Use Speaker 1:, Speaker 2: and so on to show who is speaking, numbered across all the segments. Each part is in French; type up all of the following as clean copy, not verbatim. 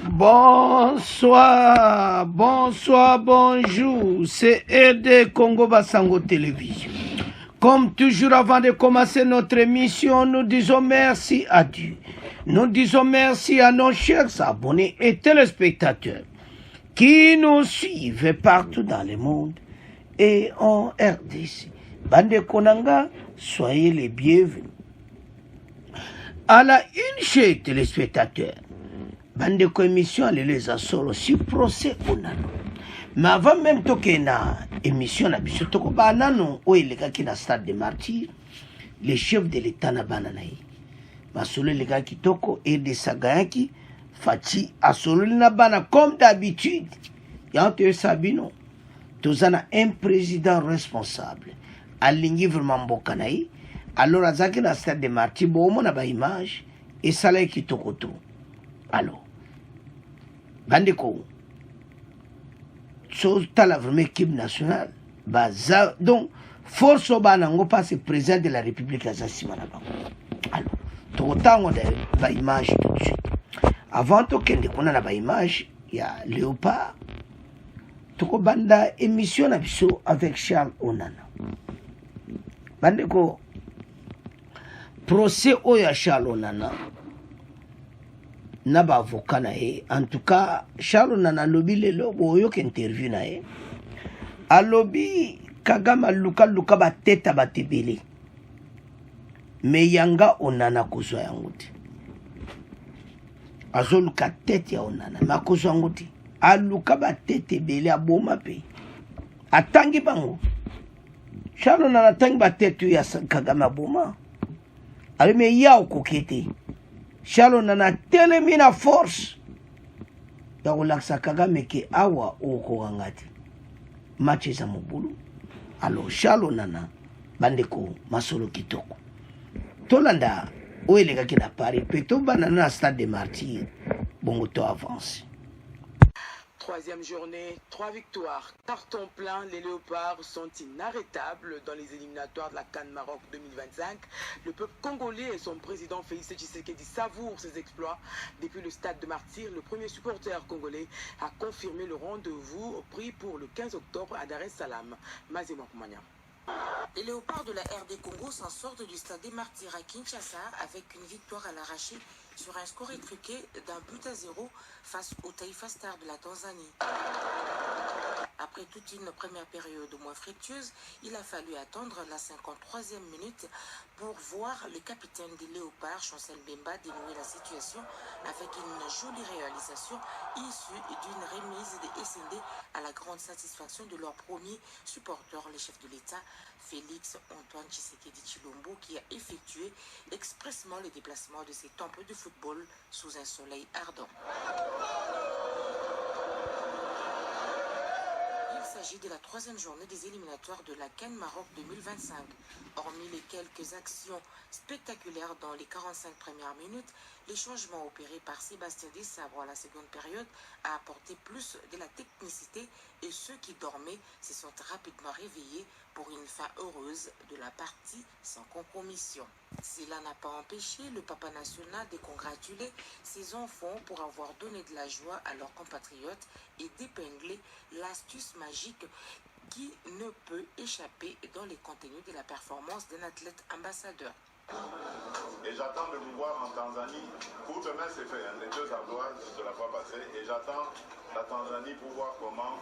Speaker 1: Bonsoir, bonsoir, bonjour, c'est RD Congo Basango Télévision. Comme toujours, avant de commencer notre émission, nous disons merci à Dieu. Nous disons merci à nos chers abonnés et téléspectateurs qui nous suivent partout dans le monde et en RDC. Bande Konanga, soyez les bienvenus. À la une chez téléspectateurs, bande émission les assolos si procès onano. Mais avant même que na émission na biso toko banano o eleka ki na stade de martyrs, les chefs de l'état na bananaï. Masolo eleka ki toko et de sagayaki fati asolo na bana comme d'habitude. Yante Sabino, tozana un président responsable. Alingi vraiment mbokanaï. Alors azaki na stade de martyrs bo mona ba image et sala ki toko to. Alors Bandeko, chose la vraie équipe nationale, baza, donc force au banango pas c'est président de la République Azassimana. Alors, tout autant on a la image tout de suite. Avant tout qu'on a la image, il y a Léopard, tout banda émission avec Charles Onana. Bandeko, procès au ya Charles Onana. Naba avocat na ye. En tout cas, Charles Nana lobby lelo boyo ki interview na ye. A lobby Kagama luka ba teta ba tebele. Me yanga onana kozwa yangote. Azo luka tete ya onana ma kozwa yangote. A luka ba tete bele aboma pe. Atangi bango. Charles Nana tangi ba tete ya Kagama boma. Ale me ya okokete. Charles Nana telemina force ya kolakisa Kagame ke awa okokangati match za mobulu. Alors Charles Nana bandeko masolo kitoko tolanda oyelekaki na Paris pe tobanda na stade de martyrs bongo to avance.
Speaker 2: Troisième journée, 3 victoires. Carton plein, les Léopards sont inarrêtables dans les éliminatoires de la CAN Maroc 2025. Le peuple congolais et son président Félix Tshisekedi savourent ses exploits. Depuis le stade de Martyrs, le premier supporter congolais a confirmé le rendez-vous pris pour le 15 octobre à Dar es Salaam. Mazemwa Koumania.
Speaker 3: Les Léopards de la RD Congo s'en sortent du stade des Martyrs à Kinshasa avec une victoire à l'arraché sur un score étriqué d'1-0 face au Taifa Stars de la Tanzanie. Après toute une première période moins fructueuse, il a fallu attendre la 53e minute pour voir le capitaine des Léopards, Chancel Mbemba, dénouer la situation avec une jolie réalisation issue d'une remise des SND à la grande satisfaction de leur premier supporter, le chef de l'État, Félix Antoine Tshisekedi Tshilombo, qui a effectué expressément le déplacement de ses temples de football sous un soleil ardent. Il s'agit de la troisième journée des éliminatoires de la CAN Maroc 2025. Hormis les quelques actions spectaculaires dans les 45 premières minutes, les changements opérés par Sébastien Desabre à la seconde période a apporté plus de la technicité et ceux qui dormaient se sont rapidement réveillés pour une fin heureuse de la partie sans compromission. Cela n'a pas empêché le Papa National de congratuler ses enfants pour avoir donné de la joie à leurs compatriotes et d'épingler l'astuce magique qui ne peut échapper dans les contenus de la performance d'un athlète ambassadeur.
Speaker 4: Et j'attends de vous voir en Tanzanie. Pour demain, c'est fait, hein, les deux ardoises de la fois passée. Et j'attends la Tanzanie pour voir comment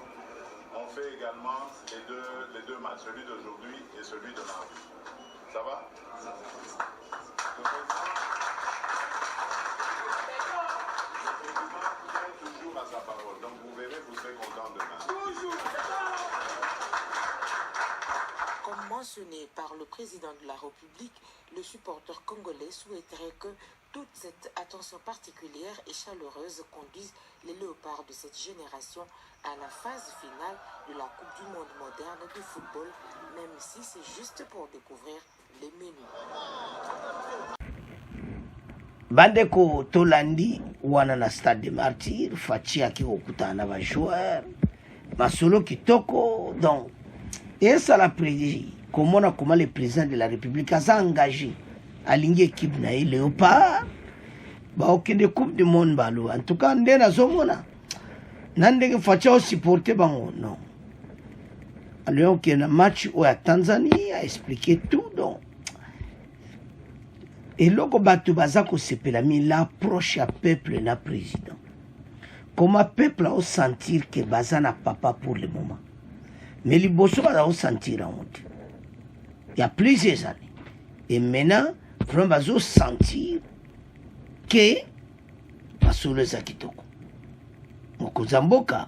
Speaker 4: on fait également les deux matchs, celui d'aujourd'hui et celui de mardi. Ça va? Le président tient toujours à sa parole. Donc vous verrez, vous serez content demain.
Speaker 3: Comme mentionné par le président de la République, le supporter congolais souhaiterait que toute cette attention particulière et chaleureuse conduise les Léopards de cette génération à la phase finale de la Coupe du Monde moderne de football, même si c'est juste pour découvrir les menus.
Speaker 1: Bandeko tolandi wana na stade de martyrs fachi aki okutana ba joueur masolo kitoko donc et ça l'a prédit comment le président de la République a engagé alingi équipe na Léopard baokende coupe du monde balo. En tout cas nde nazomona na ndenge facha osupporte bango non. Alors qu'il y a un match où la Tanzanie a expliqué tout donc. Et là, batu bazako sepela mi l'approche à peuple na président. Comment peuple a sentir que baza na papa pour le moment. Mais les bosso va sentir en honte. Il y a plusieurs années. Et maintenant, vraiment bazo sentir que basolo zakitoko. Mokozamboka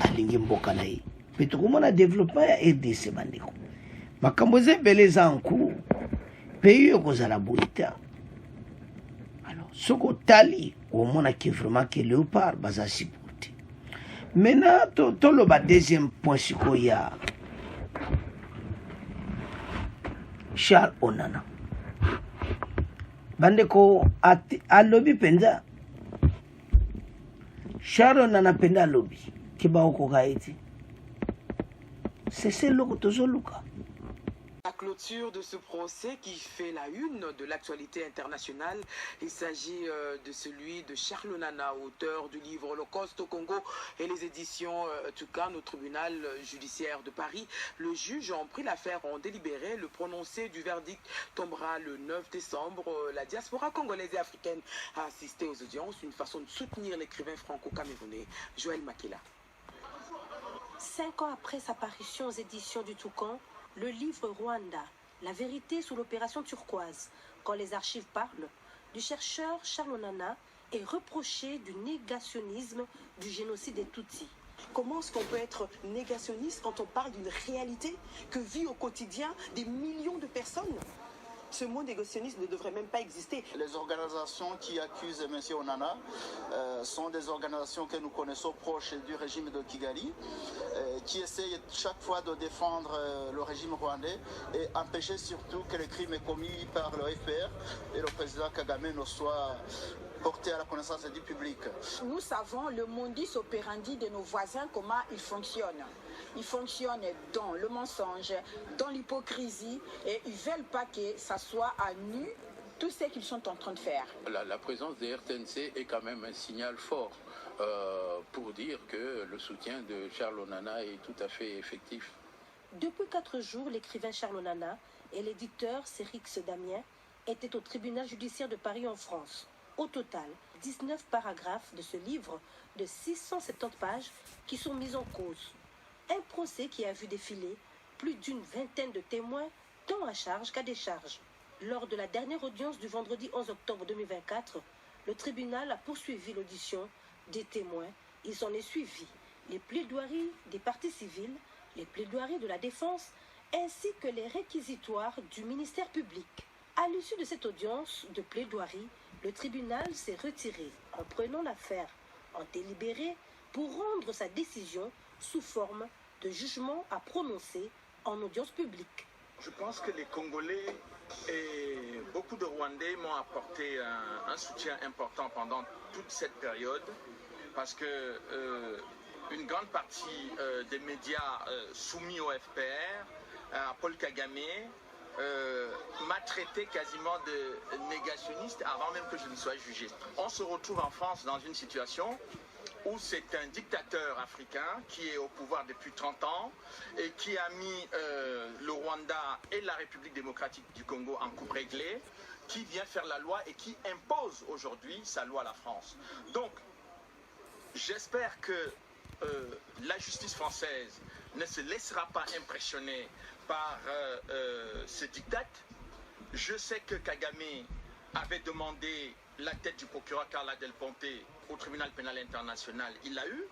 Speaker 1: alingi mboka na ye. Mais tout le monde a développé ya RDC bandeko. Makambo zebele za en cours. Pays kozala boita. Alors, ce qu'on tali, au moins qui vraiment que léopard baza supporté. Maintenant, tout le deuxième point c'est qu'il y a Charles Onana. Bandeko a lobby penza. Charles Onana penda lobby. Kiba okoka eti. C'est ce logo tozoluka.
Speaker 2: La clôture de ce procès qui fait la une de l'actualité internationale, il s'agit de celui de Charles Onana, auteur du livre Holocauste au Congo et les éditions Tucan au tribunal judiciaire de Paris. Le juge ont pris l'affaire en délibéré. Le prononcé du verdict tombera le 9 décembre. La diaspora congolaise et africaine a assisté aux audiences, une façon de soutenir l'écrivain franco-camerounais Joël Makela.
Speaker 5: 5 ans après sa parution aux éditions du Toucan, le livre Rwanda, la vérité sous l'opération turquoise, quand les archives parlent, du chercheur Charles Onana est reproché du négationnisme du génocide des Tutsis.
Speaker 6: Comment est-ce qu'on peut être négationniste quand on parle d'une réalité que vit au quotidien des millions de personnes? Ce mot négationniste ne devrait même pas exister.
Speaker 7: Les organisations qui accusent M. Onana sont des organisations que nous connaissons proches du régime de Kigali, qui essayent chaque fois de défendre le régime rwandais et empêcher surtout que les crimes commis par le FPR et le président Kagame ne soient portés à la connaissance du public.
Speaker 8: Nous savons le modus operandi de nos voisins, comment ils fonctionnent. Ils fonctionnent dans le mensonge, dans l'hypocrisie, et ils ne veulent pas que ça soit à nu tout ce qu'ils sont en train de faire.
Speaker 9: La présence des RTNC est quand même un signal fort pour dire que le soutien de Charles Onana est tout à fait effectif.
Speaker 5: Depuis 4 jours, l'écrivain Charles Onana et l'éditeur Cérix Damien étaient au tribunal judiciaire de Paris en France. Au total, 19 paragraphes de ce livre de 670 pages qui sont mis en cause. Un procès qui a vu défiler plus d'une vingtaine de témoins, tant à charge qu'à décharge. Lors de la dernière audience du vendredi 11 octobre 2024, le tribunal a poursuivi l'audition des témoins. Il s'en est suivi les plaidoiries des parties civiles, les plaidoiries de la défense, ainsi que les réquisitoires du ministère public. À l'issue de cette audience de plaidoirie, le tribunal s'est retiré en prenant l'affaire en délibéré pour rendre sa décision sous forme de jugement à prononcer en audience publique.
Speaker 10: Je pense que les Congolais et beaucoup de Rwandais m'ont apporté un soutien important pendant toute cette période parce que une grande partie des médias soumis au FPR, à Paul Kagame, m'a traité quasiment de négationniste avant même que je ne sois jugé. On se retrouve en France dans une situation où c'est un dictateur africain qui est au pouvoir depuis 30 ans et qui a mis le Rwanda et la République démocratique du Congo en coupe réglée, qui vient faire la loi et qui impose aujourd'hui sa loi à la France. Donc, j'espère que la justice française ne se laissera pas impressionner par ce diktat. Je sais que Kagame avait demandé la tête du procureur Carla Del Ponte au tribunal pénal international. Il l'a eu.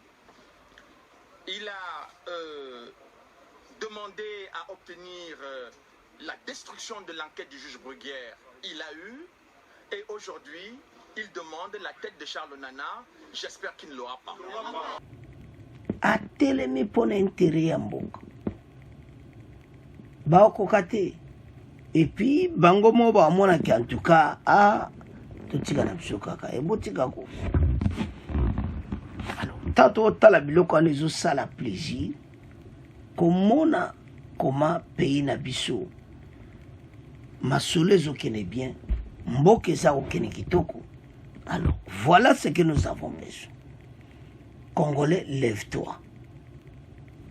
Speaker 10: Il a demandé à obtenir la destruction de l'enquête du juge Bruguière. Il l'a eu. Et aujourd'hui, il demande la tête de Charles Onana. J'espère qu'il ne l'aura pas.
Speaker 1: A telemi pour l'intérêt en mboka. Baokokate. Et puis, bango moba amona ki en tout cas, totika na biso kaka. Ebotika ko. Alors, tato tala biloko ane zo sala plaisir. Komona comment pays na biso. Masole zo kene bien. Mboke za okene kitoko. Alors, voilà ce que nous avons besoin. Congolais, lève-toi.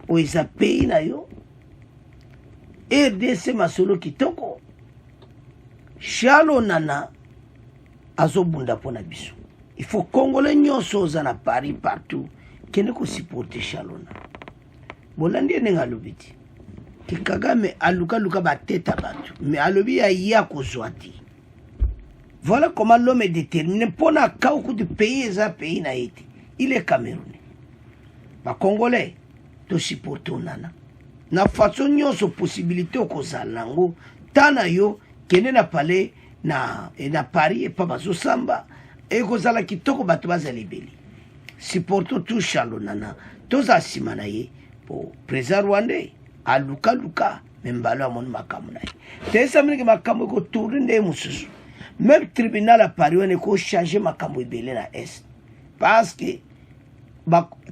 Speaker 1: Oisa pays na yo. RDC masolo kitoko. Charles Nana azobunda pona biso. Il faut Congolais nyonso za na Paris partout kene ko supporter Charles Nana. Bolandi nenga lobiti. Ki Kagame aluka ba teta batu, mais alobi ya kozwati. Voilà comment l'homme est déterminé pour na kauku du pays za pays na iti. Il est Camerounais. Ba Congolais to supporter Nana. Na façon nyonso possibilité ko zalango tana yo kene na palais na Paris et pas bazo samba et ko zala kitoko batu bazalibeli. Supportons tout Charles Nana. Toza simana ye pour président rwandais aluka membalo amon makamu na ye. Tesa mingi makamu ko tourner mususu. Même tribunal à Paris on ko changer makamu ibele na est parce que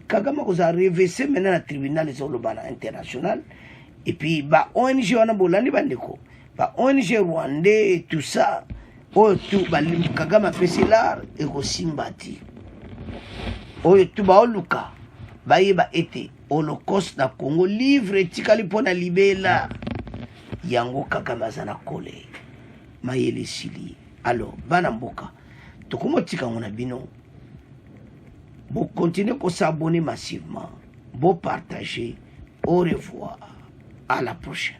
Speaker 1: Kagame ko za reverser maintenant na tribunal izolobana international et puis ba ONG wana bolandi bandeko ba ONG rwandais et tout ça oyo tout balim Kagame apesilar et ko simbati oyo tout ba oluka bayeba ete Holocauste na Congo livre etikali pona libela yango Kagame azana kole mayele sili. Alors bana mboka tokomotika ngona bino bo continuer ko s'abonner massivement bo partager. Au revoir, à la prochaine.